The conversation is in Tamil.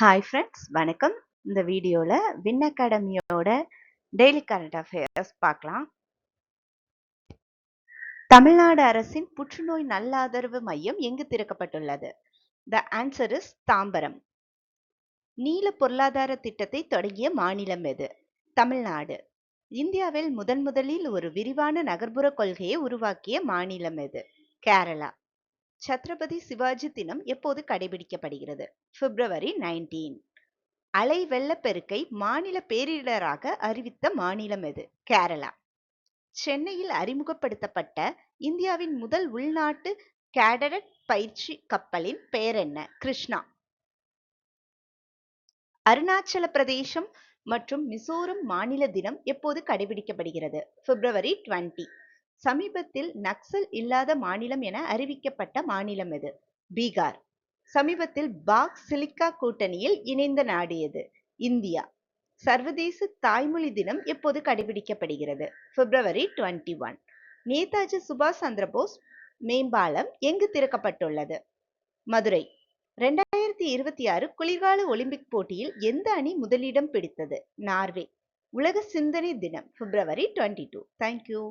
ஹாய் ஃப்ரெண்ட்ஸ், வணக்கம். இந்த வீடியோல வின் அகாடமியோட டெய்லி கரண்ட் அஃபேர்ஸ் பார்க்கலாம். தமிழ்நாடு அரசின் புற்றுநோய் நல்லாதரவு மையம் எங்கு திறக்கப்பட்டுள்ளது? The answer is Tambaram. நீல பொருளாதார திட்டத்தை தொடங்கிய மாநிலம் எது? தமிழ்நாடு. இந்தியாவில் முதலில் ஒரு விரிவான நகர்ப்புற கொள்கையை உருவாக்கிய மாநிலம் எது? கேரளா. சத்ரபதி சிவாஜி தினம் எப்போது கடைபிடிக்கப்படுகிறது? பிப்ரவரி 19. அலை வெள்ளப்பெருக்கை மாநில பேரிடராக அறிவித்த மாநிலம் எது? கேரளா. சென்னையில் அறிமுகப்படுத்தப்பட்ட இந்தியாவின் முதல் உள்நாட்டு கேடட் பயிற்சி கப்பலின் பெயர் என்ன? கிருஷ்ணா. அருணாச்சல பிரதேசம் மற்றும் மிசோரம் மாநில தினம் எப்போது கடைபிடிக்கப்படுகிறது? பிப்ரவரி 20. சமீபத்தில் நக்சல் இல்லாத மாநிலம் என அறிவிக்கப்பட்ட மாநிலம் எது? பீகார். சமீபத்தில் பாக் சிலிக்கா கூட்டணியில் இணைந்த நாடு எது? இந்தியா. சர்வதேச தாய்மொழி தினம் எப்போது கடைபிடிக்கப்படுகிறது? பிப்ரவரி 21. நேதாஜி சுபாஷ் சந்திரபோஸ் மேம்பாலம் எங்கு திறக்கப்பட்டுள்ளது? மதுரை. 2026 குளிர்கால ஒலிம்பிக் போட்டியில் எந்த அணி முதலிடம் பிடித்தது? நார்வே. உலக சிந்தனை தினம் பிப்ரவரி 22. தேங்க்யூ.